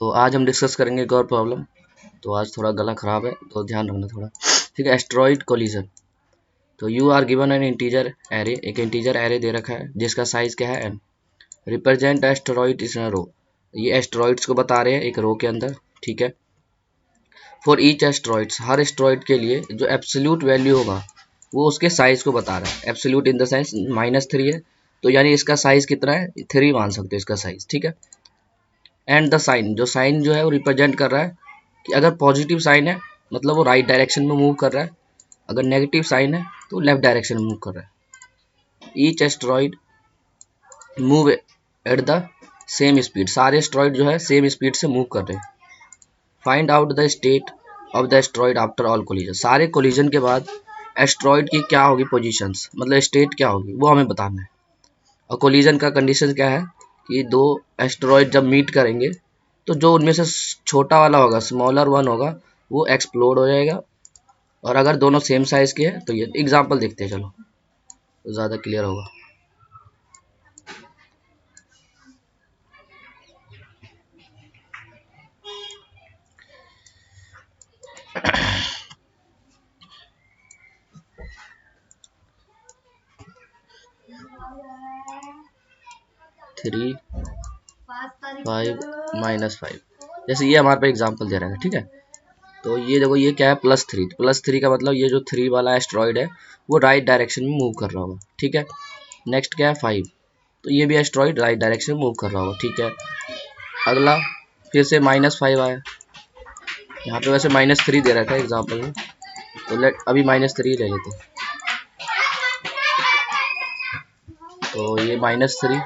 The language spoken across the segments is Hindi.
तो आज हम डिस्कस करेंगे एक और प्रॉब्लम। तो आज थोड़ा गला खराब है तो ध्यान रखना थोड़ा, ठीक है। Asteroid collision. तो you are given an integer array, एक इंटीजर एरे दे रखा है जिसका साइज क्या है m। Represent asteroid is in row, ये एस्ट्रॉइड्स को बता रहे हैं एक रो के अंदर, ठीक है। For each asteroids, her asteroid के लिए जो एब्सोल्यूट वैल्यू होगा वो उसके साइज को बता रहा है। एब्सोल्यूट इन द सेंस -3 है, तो यानी इसका साइज कितना है, 3 मान सकते हो इसका साइज, ठीक है। एंड द साइन, जो साइन जो है वो रिप्रेजेंट कर रहा है कि अगर पॉजिटिव साइन है मतलब वो राइट डायरेक्शन में मूव कर रहा है, अगर नेगेटिव साइन है तो लेफ्ट डायरेक्शन में मूव कर रहा है। Each asteroid move at the same speed, सारे एस्ट्रॉइड जो है सेम स्पीड से मूव कर रहे हैं। Find out the state of the asteroid after all collision, सारे कोलिजन के बाद एस्ट्रॉइड की क्या होगी पोजीशंस, मतलब स्टेट क्या होगी वो हमें बताना है। और कोलिजन का कंडीशन क्या है कि दो एस्ट्रॉइड जब मीट करेंगे तो जो उनमें से छोटा वाला होगा, स्मॉलर वन होगा, वो एक्सप्लोड हो जाएगा। और अगर दोनों सेम साइज के हैं तो ये एग्जांपल देखते हैं, चलो तो ज़्यादा क्लियर होगा। थ्री 5 -5, जैसे ये हमारे पे एग्जांपल दे रहा है, ठीक है। तो ये देखो ये क्या है +3, +3 का मतलब ये जो 3 वाला एस्ट्रॉइड है वो राइट डायरेक्शन में मूव कर रहा होगा, ठीक है। नेक्स्ट क्या है 5, तो ये भी एस्ट्रॉइड राइट डायरेक्शन में मूव कर रहा होगा, ठीक है। अगला फिर से -5 आया, यहाँ पे वैसे -3 दे रखा है एग्जाम्पल में, तो लेट अभी -3 ले लेते हैं। तो ये -3,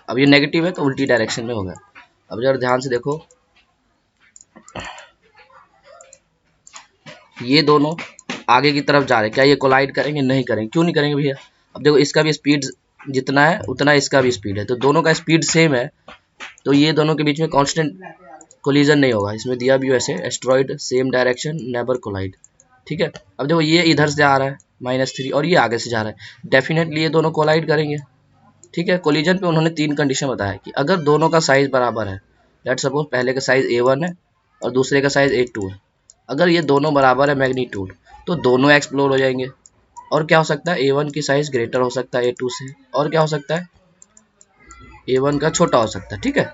अब ये नेगेटिव है तो उल्टी डायरेक्शन में होगा। अब जरा ध्यान से देखो, ये दोनों आगे की तरफ जा रहे हैं, क्या ये कोलाइड करेंगे? नहीं करेंगे। क्यों नहीं करेंगे भैया? अब देखो इसका भी स्पीड जितना है उतना इसका भी स्पीड है, तो दोनों का स्पीड सेम है, तो ये दोनों के बीच में कांस्टेंट कोलिजन नहीं होगा। इसमें दिया भी वैसे asteroid same direction never collide, ठीक है। अब देखो ये इधर से आ रहा है -3 और ये आगे से जा रहा है, डेफिनेटली ये दोनों कोलाइड करेंगे, ठीक है। कोलिजन पे उन्होंने 3 कंडीशन बताया कि अगर दोनों का साइज बराबर है, लेट्स सपोज पहले का साइज A1 है और दूसरे का साइज A2 है, अगर ये दोनों बराबर है मैग्नीट्यूड तो दोनों एक्सप्लोर हो जाएंगे। और क्या हो सकता है, A1 की साइज ग्रेटर हो सकता है A2 से, और क्या हो सकता है A1 का छोटा हो सकता है, ठीक है।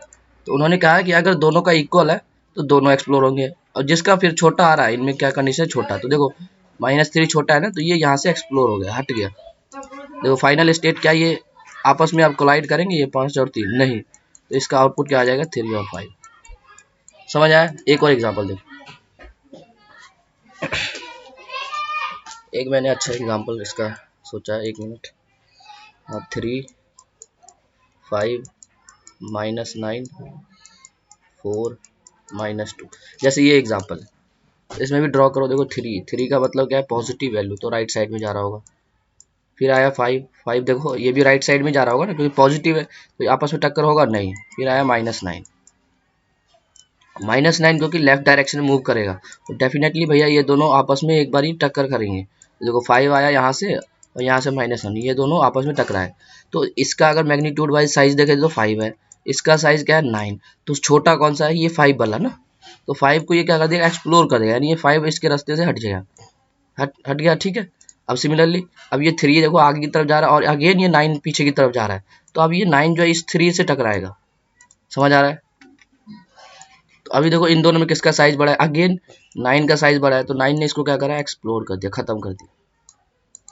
तो उन्होंने कहा कि अगर दोनों का इक्वल है तो दोनों एक्सप्लोर होंगे, और जिसका फिर छोटा आ रहा है इनमें क्या कंडीशन, छोटा, तो देखो -3 छोटा है ना, तो ये यहाँ से एक्सप्लोर हो गया, हट गया। देखो फाइनल स्टेट क्या, ये आपस में आप कोलाइड करेंगे, ये 5 और 3 नहीं, तो इसका आउटपुट क्या आ जाएगा 3 और 5। समझ आया? एक और एग्जांपल देखो, एक मैंने अच्छा एग्जांपल इसका सोचा, 1 मिनट। 3 5 -9 4 -2, जैसे ये एग्जांपल है, इसमें भी ड्रॉ करो। देखो 3 का मतलब क्या है, पॉजिटिव वैल्यू, तो राइट साइड में जा रहा होगा। फिर आया 5, देखो ये भी राइट साइड में जा रहा होगा ना, क्योंकि पॉजिटिव है, तो आपस में टक्कर होगा नहीं। फिर आया -9, -9 क्योंकि लेफ्ट डायरेक्शन में मूव करेगा, तो डेफिनेटली भैया ये दोनों आपस में एक बार ही टक्कर करेंगे। देखो 5 आया यहाँ से और यहाँ से -1, ये दोनों आपस में टकराए, तो इसका अगर मैग्नीट्यूड वाइज साइज देखें तो 5 है, इसका साइज क्या है 9, तो छोटा कौन सा है, ये 5 वाला ना, तो 5 को ये क्या कर देगा, एक्सप्लोर कर देगा, यानी ये 5 इसके रास्ते से हट जाएगा, हट गया, ठीक है। अब सिमिलरली अब ये 3 देखो आगे की तरफ जा रहा है और अगेन ये 9 पीछे की तरफ जा रहा है, तो अब ये 9 जो है इस 3 से टकराएगा। समझ आ रहा है? तो अभी देखो इन दोनों में किसका साइज बड़ा है, अगेन 9 का साइज बड़ा है, तो 9 ने इसको क्या करा, एक्सप्लोर कर दिया, खत्म कर दिया।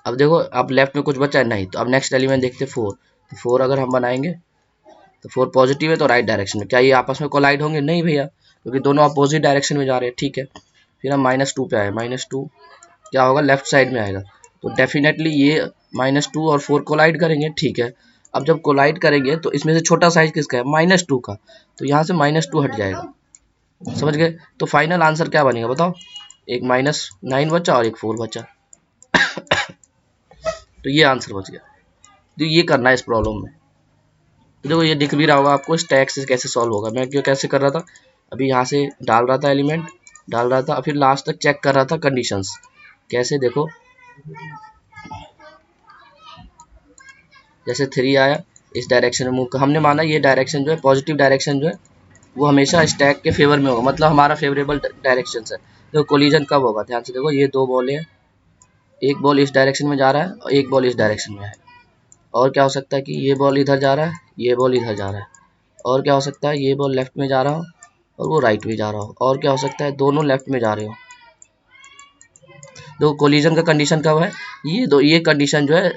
अब देखो अब लेफ्ट में कुछ बचा है नहीं, तो अब नेक्स्ट एलिमेंट देखते 4, तो 4 अगर हम बनाएंगे तो 4 पॉजिटिव है, तो राइट डायरेक्शन में, क्या ये आपस में कोलाइड होंगे? नहीं भैया, क्योंकि दोनों अपोजिट डायरेक्शन में जा रहे हैं, ठीक है। फिर हम -2 पे आए, -2 क्या होगा, लेफ्ट साइड में आएगा, तो डेफिनेटली ये -2 और 4 कोलाइड करेंगे, ठीक है। अब जब कोलाइड करेंगे तो इसमें से छोटा साइज किसका है, -2 का, तो यहाँ से -2 हट जाएगा। समझ गए? तो फाइनल आंसर क्या बनेगा बताओ, एक -9 बचा और एक 4 बचा, तो ये आंसर बच गया। तो ये करना है इस प्रॉब्लम में। तो देखो ये दिख भी रहा होगा आपको स्टैक से कैसे सॉल्व होगा। मैं क्यों कैसे कर रहा था, अभी यहाँ से डाल रहा था एलिमेंट, डाल रहा था, फिर लास्ट तक चेक कर रहा था कंडीशंस कैसे। देखो जैसे 3 आया, इस डायरेक्शन में मूव, हमने माना ये डायरेक्शन जो है पॉजिटिव डायरेक्शन जो है वो हमेशा स्टैक के फेवर में होगा, मतलब हमारा फेवरेबल डायरेक्शन है। देखो कोलिजन कब होगा, ध्यान से देखो, ये दो बॉल है, एक बॉल इस डायरेक्शन में जा रहा है और एक बॉल इस डायरेक्शन में है। और क्या हो सकता है कि ये बॉल इधर जा रहा है, ये बॉल इधर जा रहा है। और क्या हो सकता है, ये बॉल लेफ्ट में जा रहा हो और वो राइट में जा रहा हो। और क्या हो सकता है, दोनों लेफ्ट में जा रहे हो। तो कोलिजन का कंडीशन कब है, ये कंडीशन जो है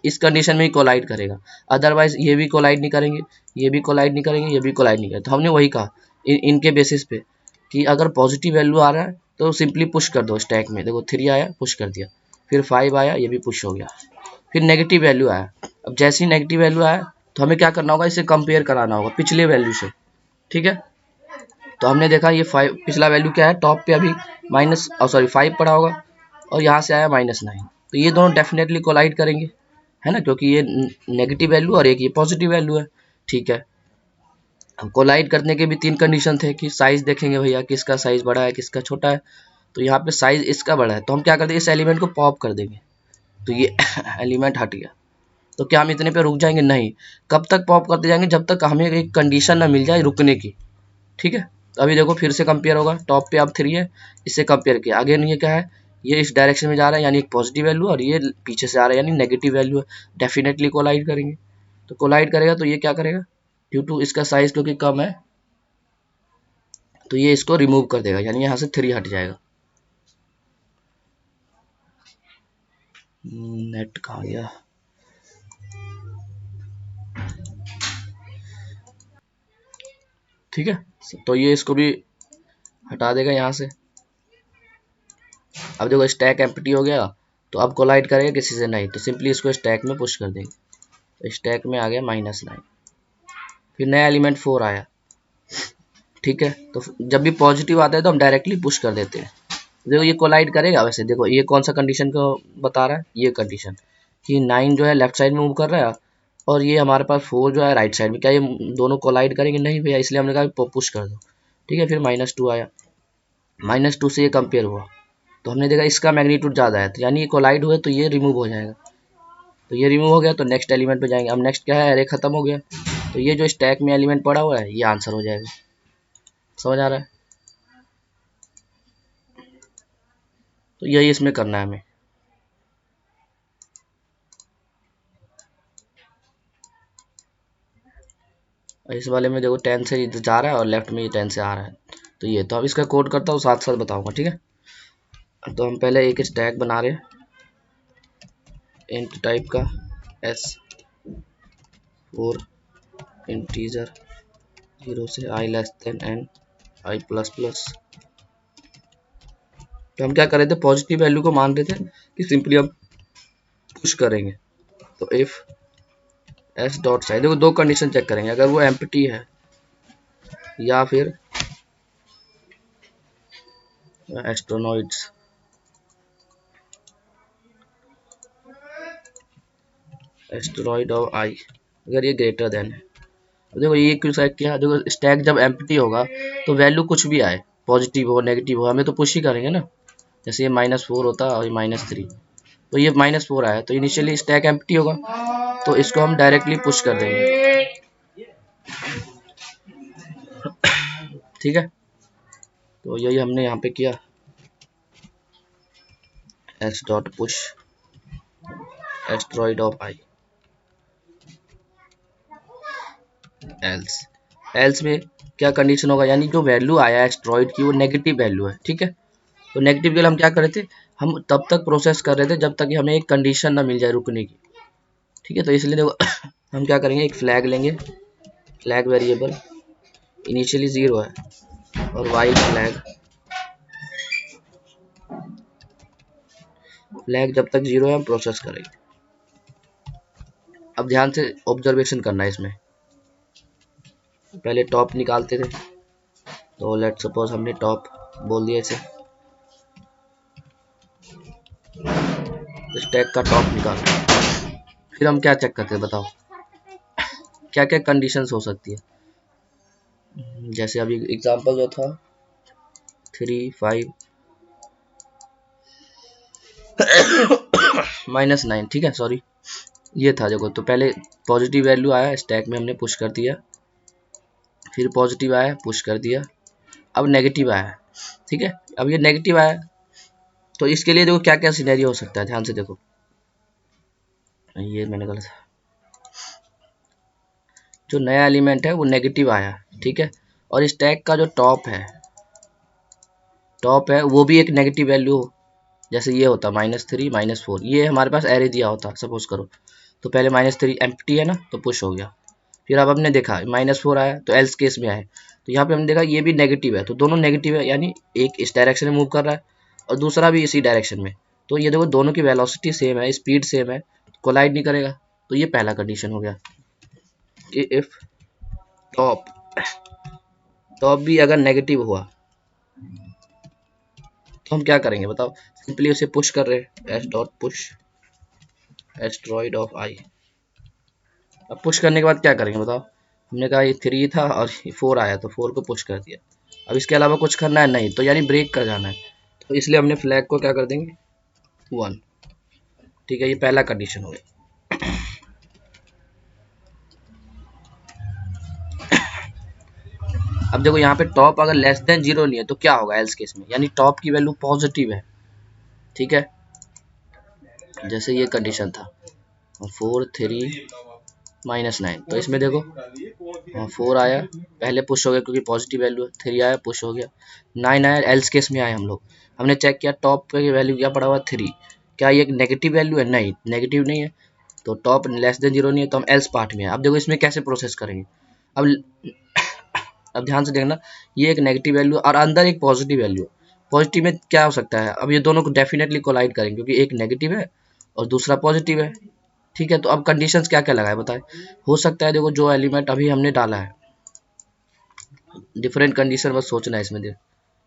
इस कंडीशन में ही कोलाइड करेगा, अदरवाइज ये भी कोलाइड नहीं करेंगे, ये भी कोलाइड नहीं करेंगे, ये भी कोलाइड नहीं करेंगे। तो हमने वही कहा इनके बेसिस पे कि अगर पॉजिटिव वैल्यू आ रहा है तो सिंपली पुश कर दो स्टैक में। देखो 3 आया, पुश कर दिया, फिर 5 आया, ये भी पुश हो गया, फिर नेगेटिव वैल्यू आया। अब जैसे ही नेगेटिव वैल्यू आया तो हमें क्या करना होगा, इसे कंपेयर कराना होगा पिछले वैल्यू से, ठीक है। तो हमने देखा ये 5 पिछला वैल्यू क्या है, टॉप पे अभी माइनस 5 पड़ा होगा और यहाँ से आया -9, तो ये दोनों डेफिनेटली कोलाइड करेंगे, है ना, क्योंकि ये नेगेटिव वैल्यू और एक ये पॉजिटिव वैल्यू है, ठीक है। अब कोलाइड करने के भी 3 कंडीशन थे कि साइज देखेंगे भैया, किसका साइज बड़ा है किसका छोटा है। तो यहाँ पे साइज इसका बड़ा है, तो हम क्या करते हैं, इस एलिमेंट को पॉप कर देंगे, तो ये एलिमेंट हट गया। तो क्या हम इतने पे रुक जाएंगे, नहीं, कब तक पॉप करते जाएंगे, जब तक हमें एक कंडीशन ना मिल जाए रुकने की, ठीक है। तो अभी देखो फिर से कंपेयर होगा, टॉप पे अब 3 है, इससे कंपेयर किया, अगेन ये क्या है, ये इस डायरेक्शन में जा रहा है यानी एक पॉजिटिव वैल्यू, और ये पीछे से आ रहा है यानी नेगेटिव वैल्यू है, डेफिनेटली कोलाइड करेंगे। तो कोलाइड करेगा तो ये क्या करेगा, ड्यू टू इसका साइज क्योंकि कम है तो ये इसको रिमूव कर देगा, यानी यहाँ से 3 हट जाएगा। नेट कहाँ गया, ठीक है। तो ये इसको भी हटा देगा यहाँ से। अब देखो स्टैक एम्प्टी हो गया, तो अब कोलाइड करेगा किसी से, नहीं, तो सिंपली इसको स्टैक में पुश कर देंगे, तो स्टैक में आ गया -9, फिर नया एलिमेंट 4 आया, ठीक है। तो जब भी पॉजिटिव आता है तो हम डायरेक्टली पुश कर देते हैं। देखो ये कोलाइड करेगा, वैसे देखो ये कौन सा कंडीशन को बता रहा है, ये कंडीशन कि 9 जो है लेफ्ट साइड में मूव कर रहा है और ये हमारे पास 4 जो है राइट साइड में, क्या ये दोनों कोलाइड करेंगे, नहीं भैया, इसलिए हमने कहा पुश कर दो, ठीक है। फिर -2 आया, -2 से ये कंपेयर हुआ, तो हमने देखा इसका मैग्नीट्यूड ज़्यादा है, तो यानी ये कोलाइड हुए तो ये रिमूव हो जाएगा, तो ये रिमूव हो गया तो नेक्स्ट एलिमेंट पे जाएंगे। अब नेक्स्ट क्या है, एरे खत्म हो गया, तो ये जो स्टैक में एलिमेंट पड़ा हुआ है ये आंसर हो जाएगा, समझ आ रहा है। तो यही इसमें करना है हमें। इस वाले में देखो 10 से जा रहा है और लेफ्ट में ये 10 से आ रहा है, तो ये तो अब इसका कोड करता हूँ, साथ साथ बताऊंगा, ठीक है। तो हम पहले एक स्टैक बना रहे हैं इंट टाइप का s फॉर इंटीजर 0 से i less than n i plus plus. तो हम क्या कर रहे थे, पॉजिटिव वैल्यू को मान रहे थे कि सिंपली हम पुश करेंगे। तो इफ s डॉट साइज, देखो दो कंडीशन चेक करेंगे, अगर वो एम्प्टी है या फिर एस्ट्रोनॉइड्स, एस्ट्रॉइड ऑफ आई, अगर ये ग्रेटर देन है। देखो ये क्यों सेट किया, देखो स्टैक जब एम्प्टी होगा तो वैल्यू कुछ भी आए, पॉजिटिव हो नेगेटिव हो, हमें तो पुश ही करेंगे ना। जैसे ये -4 होता और ये -3, तो ये -4 आया, तो इनिशियली स्टैक एम्प्टी होगा, तो इसको हम डायरेक्टली पुश कर देंगे, ठीक है। तो यही हमने यहाँ पे किया, s dot push asteroid of I, else में क्या कंडीशन होगा, यानी जो वैल्यू आया एस्ट्रॉइड की वो नेगेटिव वैल्यू है, ठीक है। तो नेगेटिव के लिए हम क्या कर रहे थे, हम तब तक प्रोसेस कर रहे थे जब तक कि हमें एक कंडीशन ना मिल जाए रुकने की, ठीक है। तो इसलिए देखो हम क्या करेंगे, एक फ्लैग लेंगे, फ्लैग वेरिएबल इनिशियली 0 है और वाइड फ्लैग जब तक 0 है हम प्रोसेस करेंगे। अब ध्यान से ऑब्जर्वेशन करना है इसमें, पहले टॉप निकालते थे, तो लेट सपोज हमने टॉप बोल दिया इसे, स्टैक का टॉप निकाल, फिर हम क्या चेक करते हैं बताओ, क्या क्या कंडीशंस हो सकती है। जैसे अभी एग्जांपल जो था 3 5 -9, ठीक है, सॉरी ये था। देखो तो पहले पॉजिटिव वैल्यू आया, स्टैक में हमने पुश कर दिया, फिर पॉजिटिव आया, पुश कर दिया, अब नेगेटिव आया। ठीक है, अब ये नेगेटिव आया, तो इसके लिए देखो क्या क्या सिनेरियो हो सकता है, ध्यान से देखो। ये मैंने गलत, जो नया एलिमेंट है वो नेगेटिव आया, ठीक है, और स्टैक का जो टॉप है वो भी एक नेगेटिव वैल्यू हो, जैसे ये होता -3 -4, ये हमारे पास एरे दिया होता सपोज करो, तो पहले -3 एम्प्टी है ना, तो पुश हो गया। फिर अब हमने देखा -4 आया, तो एल्स केस में आया, तो यहाँ पे हमने देखा ये भी नेगेटिव है, तो दोनों नेगेटिव है, यानी एक इस डायरेक्शन में मूव कर रहा है और दूसरा भी इसी डायरेक्शन में, तो ये देखो दोनों की वेलोसिटी सेम है, स्पीड सेम है, कोलाइड नहीं करेगा। तो ये पहला कंडीशन हो गया कि इफ टॉप भी अगर नेगेटिव हुआ तो हम क्या करेंगे बताओ, सिंपली उसे पुश कर रहे हैं, S dot push asteroid of I. अब पुश करने के बाद क्या करेंगे बताओ, हमने कहा ये 3 था और 4 आया, तो 4 को पुश कर दिया। अब इसके अलावा कुछ करना है नहीं, तो यानी ब्रेक कर जाना है, तो इसलिए हमने फ्लैग को क्या कर देंगे 1। ठीक है, ये पहला कंडीशन हो गया। अब देखो यहाँ पे टॉप अगर लेस देन 0 नहीं है तो क्या होगा एल्स केस में, यानी टॉप की वैल्यू पॉजिटिव है। ठीक है, जैसे ये कंडीशन था 4 3 -9, तो इसमें देखो 4 आया, पहले पुश हो गया क्योंकि पॉजिटिव वैल्यू है, 3 आया पुश हो गया, 9 आया, एल्स केस में आए हम लोग। हमने चेक किया टॉप पे वैल्यू क्या पड़ा हुआ 3, क्या ये एक नेगेटिव वैल्यू है, नहीं नेगेटिव नहीं है, तो टॉप लेस देन 0 नहीं है, तो हम एल्स पार्ट में है। अब देखो इसमें कैसे प्रोसेस करेंगे, अब ध्यान से देखना, ये एक नेगेटिव वैल्यू और अंदर एक पॉजिटिव वैल्यू, पॉजिटिव में क्या हो सकता है, अब ये दोनों को डेफिनेटली कोलाइड करेंगे क्योंकि एक नेगेटिव है और दूसरा पॉजिटिव है। ठीक है, तो अब कंडीशंस क्या क्या लगाए बताए, हो सकता है देखो जो एलिमेंट अभी हमने डाला है, डिफरेंट कंडीशन बस सोचना है इसमें,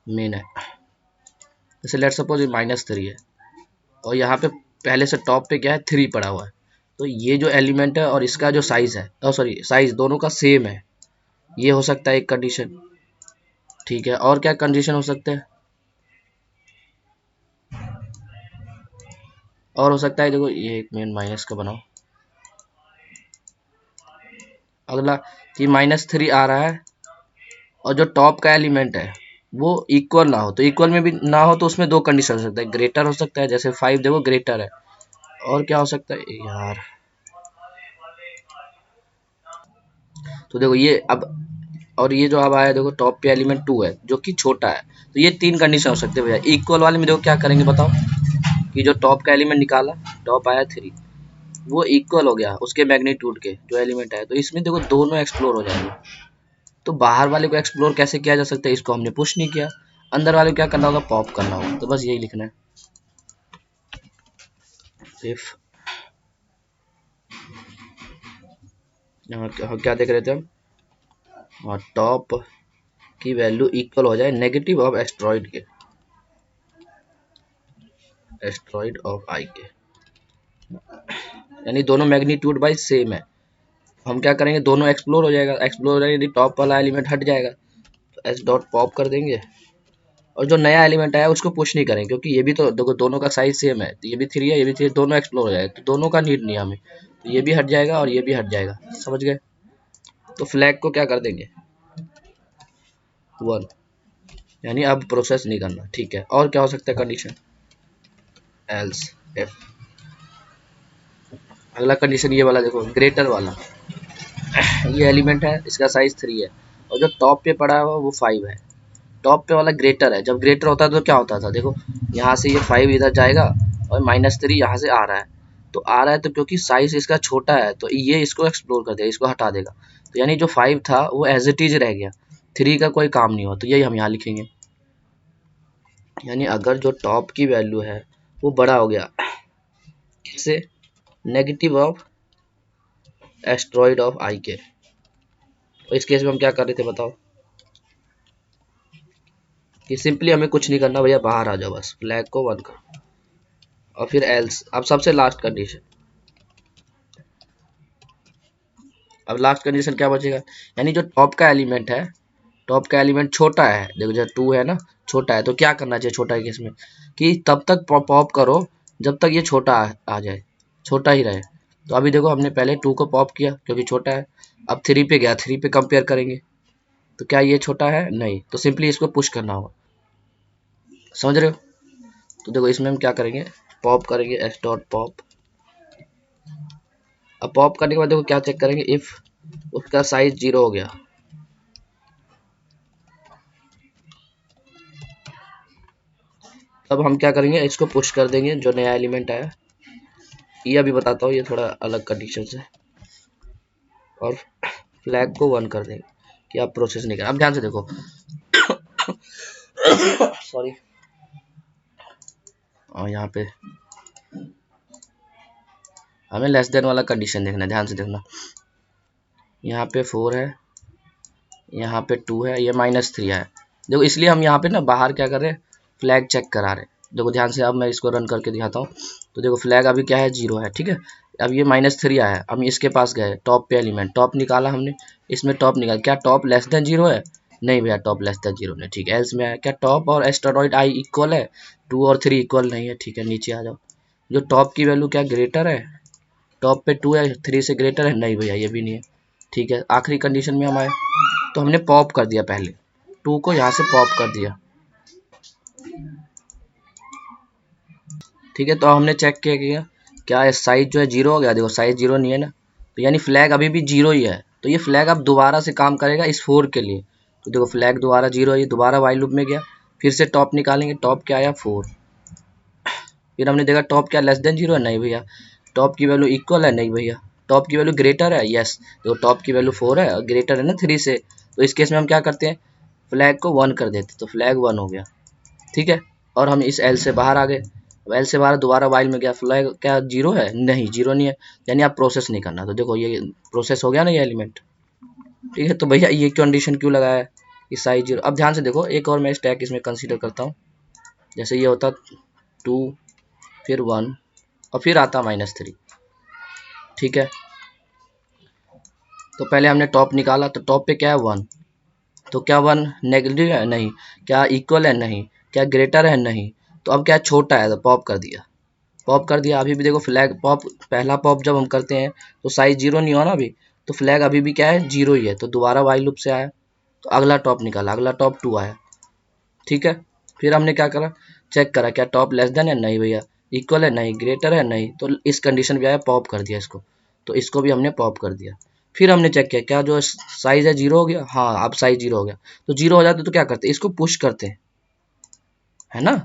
मेन है, जैसे लेट सपोज ये -3 है और यहाँ पे पहले से टॉप पे क्या है 3 पड़ा हुआ है, तो ये जो एलिमेंट है और इसका जो साइज है, सॉरी साइज दोनों का सेम है, ये हो सकता है एक कंडीशन। ठीक है, और क्या कंडीशन हो सकते हैं, और हो सकता है देखो ये एक मेन माइनस का बनाओ, अगला कि -3 आ रहा है और जो टॉप का एलिमेंट है वो इक्वल ना हो, तो इक्वल में भी ना हो तो उसमें दो कंडीशन हो सकता है, ग्रेटर हो सकता है, जैसे 5 देखो ग्रेटर है, और क्या हो सकता है यार, तो देखो ये अब, और ये जो अब आया देखो टॉप पे एलिमेंट 2 है जो कि छोटा है, तो ये 3 कंडीशन हो सकते हैं भैया। इक्वल वाले में देखो क्या करेंगे बताओ, कि जो टॉप का एलिमेंट निकाला, टॉप आया 3, वो इक्वल हो गया उसके मैग्नीट्यूड के जो एलिमेंट है, तो इसमें देखो दोनों एक्सप्लोर हो जाएंगे। तो बाहर वाले को एक्सप्लोर कैसे किया जा सकता है, इसको हमने पुश नहीं किया, अंदर वाले को क्या करना होगा, पॉप करना होगा, तो बस यही लिखना है, इफ क्या देख रहे थे हम, और टॉप की वैल्यू इक्वल हो जाए नेगेटिव ऑफ एस्ट्रॉइड के, एस्ट्रॉइड ऑफ आई के, यानी दोनों मैग्नीट्यूड बाई सेम है, हम क्या करेंगे दोनों एक्सप्लोर हो जाएगा, एक्सप्लोर हो यदि टॉप वाला एलिमेंट हट जाएगा तो एस डॉट पॉप कर देंगे, और जो नया एलिमेंट आया उसको पुश नहीं करेंगे क्योंकि ये भी तो देखो दोनों का साइज सेम है, तो ये भी 3 है ये भी 3, दोनों एक्सप्लोर हो जाएगा, तो दोनों का नीड नहीं हमें, तो ये भी हट जाएगा और ये भी हट जाएगा, समझ गए। तो फ्लैग को क्या कर देंगे 1, यानी अब प्रोसेस नहीं करना। ठीक है, और क्या हो सकता है कंडीशन, एल्स इफ, अगला कंडीशन ये वाला देखो ग्रेटर वाला, ये एलिमेंट है इसका साइज 3 है और जो टॉप पे पड़ा हुआ वो 5 है, टॉप पे वाला ग्रेटर है, जब ग्रेटर होता है तो क्या होता था देखो, यहाँ से ये 5 इधर जाएगा और -3 यहाँ से आ रहा है, तो आ रहा है तो क्योंकि साइज इसका छोटा है तो ये इसको एक्सप्लोर कर देगा, इसको हटा देगा, तो यानी जो 5 था वो एज इट इज रह गया, 3 का कोई काम नहीं हुआ, तो यही हम यहाँ लिखेंगे, यानी अगर जो टॉप की वैल्यू है वो बड़ा हो गया, इससे नेगेटिव ऑफ एस्ट्रॉइड ऑफ आई के, तो इस केस में हम क्या कर रहे थे बताओ, कि सिंपली हमें कुछ नहीं करना भैया, बाहर आ जाओ बस, फ्लैग को 1 करो और फिर एल्स। अब सबसे लास्ट कंडीशन, अब लास्ट कंडीशन क्या बचेगा, यानी जो टॉप का एलिमेंट है, टॉप का एलिमेंट छोटा है, देखो जब 2 है ना, छोटा है, तो क्या करना चाहिए छोटा केस में, कि तब तक पॉप करो जब तक ये छोटा आ जाए, छोटा ही रहे, तो अभी देखो हमने पहले 2 को पॉप किया क्योंकि छोटा है, अब 3 पे गया, 3 पे कंपेयर करेंगे, तो क्या ये छोटा है? नहीं, तो सिंपली इसको पुश करना होगा, समझ रहे हो? तो देखो इसमें हम क्या करेंगे, पॉप करेंगे एस डॉट पॉप। अब पॉप करने के बाद देखो क्या चेक करेंगे, इफ उसका साइज 0 हो गया, तब हम क्या करेंगे, इसको पुश कर देंगे जो नया एलिमेंट आया। ये अभी बताता हूँ, ये थोड़ा अलग कंडीशन है। और फ्लैग को 1 कर देंगे कि आप प्रोसेस नहीं कर। अब ध्यान से देखो सॉरी, और यहाँ पे हमें लेस देन वाला कंडीशन देखना है, ध्यान से देखना। यहाँ पे 4 है, यहाँ पे 2 है, ये -3 है। देखो इसलिए हम यहाँ पे ना बाहर क्या कर रहे हैं, फ्लैग चेक करा रहे हैं। देखो ध्यान से, अब मैं इसको रन करके दिखाता हूँ। तो देखो फ्लैग अभी क्या है, 0 है, ठीक है। अब ये -3 आया, हम इसके पास गए, टॉप पे एलिमेंट, टॉप निकाला हमने, इसमें टॉप निकाला, क्या टॉप लेस देन 0 है? नहीं भैया, टॉप लेस देन 0 नहीं, ठीक है। एल्स में आया, क्या टॉप और एस्टेरॉइड आई इक्वल है? 2 और 3 इक्वल नहीं है, ठीक है, नीचे आ जाओ। जो टॉप की वैल्यू क्या ग्रेटर है, टॉप पे 2 है, 3 से ग्रेटर है? नहीं भैया, ये भी नहीं है, ठीक है। आखिरी कंडीशन में हम आए, तो हमने पॉप कर दिया, पहले 2 को यहाँ से पॉप कर दिया, ठीक है। तो हमने चेक किया क्या साइज जो है 0 हो गया, देखो साइज 0 नहीं है ना, तो यानी फ्लैग अभी भी 0 ही है। तो ये फ्लैग अब दोबारा से काम करेगा इस 4 के लिए। तो देखो फ्लैग दोबारा 0 है, ये दोबारा वाइल लूप में गया, फिर से टॉप निकालेंगे, टॉप क्या आया 4। फिर हमने देखा टॉप क्या लेस देन 0 है? नहीं भैया। टॉप की वैल्यू इक्वल है? नहीं भैया। टॉप की वैल्यू ग्रेटर है? यस। तो टॉप की वैल्यू 4 है और ग्रेटर है ना 3 से, तो इस केस में हम क्या करते हैं, फ्लैग को 1 कर देते, तो फ्लैग 1 हो गया, ठीक है। और हम इस एल से बाहर आ गए, अब एल से बाहर दोबारा वाइल में गया, फ्लैग क्या 0 है? नहीं, 0 नहीं है, यानी आप प्रोसेस नहीं करना। तो देखो ये प्रोसेस हो गया ना ये एलिमेंट, ठीक है। तो भैया ये कंडीशन क्यों लगाया है, कि साइज 0। अब ध्यान से देखो, एक और मैं स्टैक इसमें कंसीडर करता हूँ। जैसे ये होता 2 फिर 1 और फिर आता -3, ठीक है। तो पहले हमने टॉप निकाला, तो टॉप पे क्या है 1, तो क्या 1 नेगेटिव है? नहीं। क्या इक्वल है? नहीं। क्या ग्रेटर है? नहीं। तो अब क्या छोटा है, तो पॉप कर दिया, पॉप कर दिया। अभी भी देखो फ्लैग पॉप, पहला पॉप जब हम करते हैं तो साइज 0 नहीं हुआ ना अभी, तो फ्लैग अभी भी क्या है 0 ही है। तो दोबारा वाइल लूप से आया, तो अगला टॉप निकाला, अगला टॉप 2 आया, ठीक है। फिर हमने क्या करा, चेक करा क्या टॉप लेस देन है? नहीं भैया। इक्वल है? नहीं। ग्रेटर है? नहीं। तो इस कंडीशन पे आया, पॉप कर दिया इसको, तो इसको भी हमने पॉप कर दिया। फिर हमने चेक किया क्या जो साइज है 0 हो गया, हाँ अब साइज 0 हो गया। तो 0 हो जाता तो क्या करते, इसको पुश करते हैं, है ना।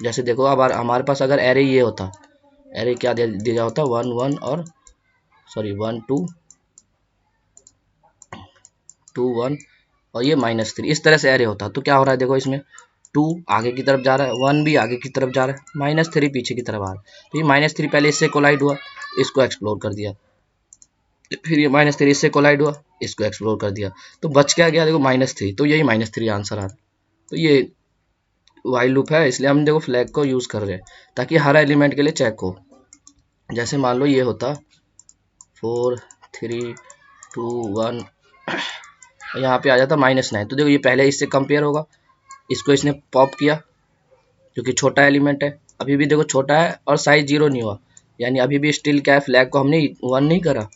जैसे देखो अब हमारे पास अगर एरे ये होता, एरे क्या दिया होता 1 1 और सॉरी 1 2 2 1 और ये -3, इस तरह से एरे होता। तो क्या हो रहा है देखो, इसमें 2 आगे की तरफ जा रहा है, 1 भी आगे की तरफ जा रहा है, -3 पीछे की तरफ आ रहा है। तो ये -3 पहले इससे कोलाइड हुआ, इसको एक्सप्लोर कर दिया, फिर ये -3 इससे कोलाइड हुआ, इसको एक्सप्लोर कर दिया, तो बच क्या गया देखो -3। तो यही -3 आंसर आ रहा है। तो ये वाइल लूप है, इसलिए हम देखो फ्लैग को यूज कर रहे हैं ताकि हर एलिमेंट के लिए चेक हो। जैसे मान लो ये होता 4 3 2 1, यहाँ पे आ जाता -9। तो देखो ये पहले इससे कंपेयर होगा, इसको इसने पॉप किया क्योंकि छोटा एलिमेंट है, अभी भी देखो छोटा है और साइज 0 नहीं हुआ, यानी अभी भी स्टिल क्या है, फ्लैग को हमने 1 नहीं करा,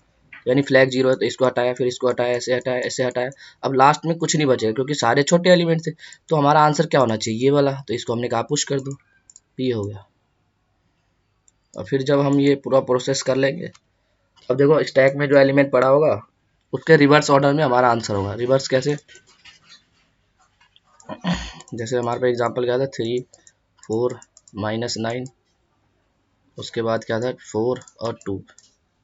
यानी फ्लैग 0 है। तो इसको हटाया, फिर इसको हटाया, ऐसे हटाया, ऐसे हटाया, अब लास्ट में कुछ नहीं बचेगा क्योंकि सारे छोटे एलिमेंट थे। तो हमारा आंसर क्या होना चाहिए, ये वाला। तो इसको हमने कहा पुश कर दो, ये हो गया। और फिर जब हम ये पूरा प्रोसेस कर लेंगे, अब देखो स्टैक में जो एलिमेंट पड़ा होगा उसके रिवर्स ऑर्डर में हमारा आंसर होगा। रिवर्स कैसे, जैसे हमारे पास एग्जांपल क्या था 3 4 -9, उसके बाद क्या था 4 और 2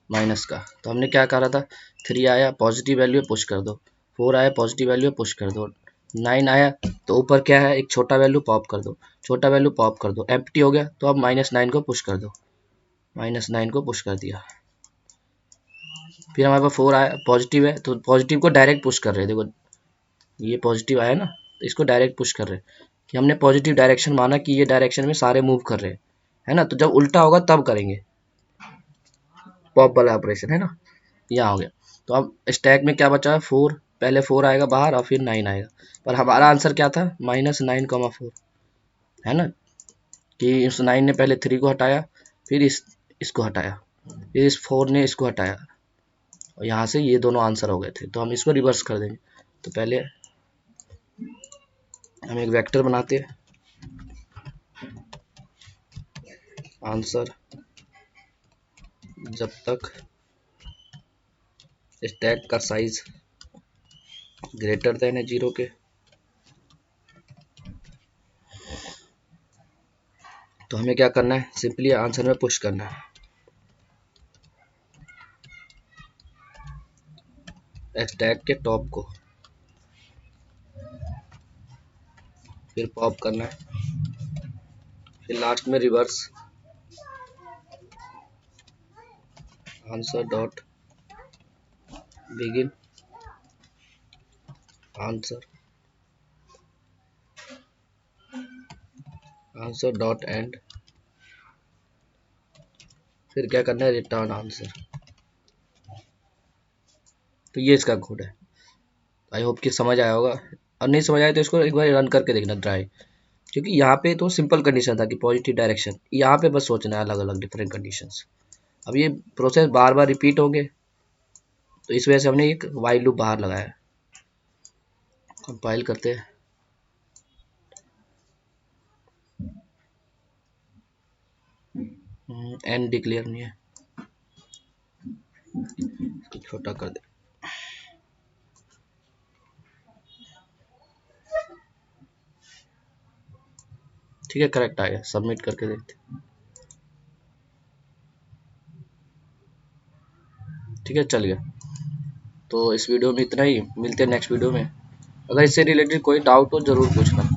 माइनस का। तो हमने क्या करा था, 3 आया पॉजिटिव वैल्यू पुश कर दो, 4 आया पॉजिटिव वैल्यू पुश कर दो, 9 आया तो ऊपर क्या है एक छोटा वैल्यू पॉप कर दो, छोटा वैल्यू पॉप कर दो, एम्प्टी हो गया। तो अब -9 को पुश कर दो, -9 को पुश कर दिया। फिर हमारे पास 4 आया पॉजिटिव है, तो पॉजिटिव को डायरेक्ट पुश कर रहे हैं। देखो ये पॉजिटिव आया ना, तो इसको डायरेक्ट पुश कर रहे हैं कि हमने पॉजिटिव डायरेक्शन माना कि ये डायरेक्शन में सारे मूव कर रहे हैं, है ना। तो जब उल्टा होगा तब करेंगे पॉप वाला ऑपरेशन, है ना। यहाँ हो गया। तो अब स्टैक में क्या बचा है 4, पहले 4 आएगा बाहर और फिर 9 आएगा, पर हमारा आंसर क्या था -9,4, है ना। कि इस 9 ने पहले 3 को हटाया, फिर इसको हटाया, फिर इस 4 ने इसको हटाया, और यहाँ से ये दोनों आंसर हो गए थे। तो हम इसको रिवर्स कर देंगे, तो पहले हम एक वेक्टर बनाते हैं, आंसर जब तक स्टैक का साइज ग्रेटर देन है 0 के। तो हमें क्या करना है, सिंपली आंसर में पुश करना है स्टैक के टॉप को, फिर पॉप करना है, फिर लास्ट में reverse answer dot begin answer dot and, फिर क्या करना है, रिटर्न आंसर। तो ये इसका कोड है। आई होप कि समझ आया होगा, और नहीं समझ आया तो इसको एक बार रन करके देखना ट्राई, क्योंकि यहाँ पे तो सिंपल कंडीशन था कि पॉजिटिव डायरेक्शन, यहाँ पे बस सोचना है अलग अलग डिफरेंट कंडीशंस। अब ये प्रोसेस बार बार रिपीट होंगे, तो इस वजह से हमने एक वाइल लूप बाहर लगाया। कंपाइल करते हैं, एन डिक्लेयर नहीं है, इसको छोटा कर दे। ठीक है, करेक्ट आ गया, सबमिट करके देखते। ठीक है, चल गया। तो इस वीडियो में इतना ही, मिलते हैं नेक्स्ट वीडियो में। अगर इससे रिलेटेड कोई डाउट हो जरूर पूछना।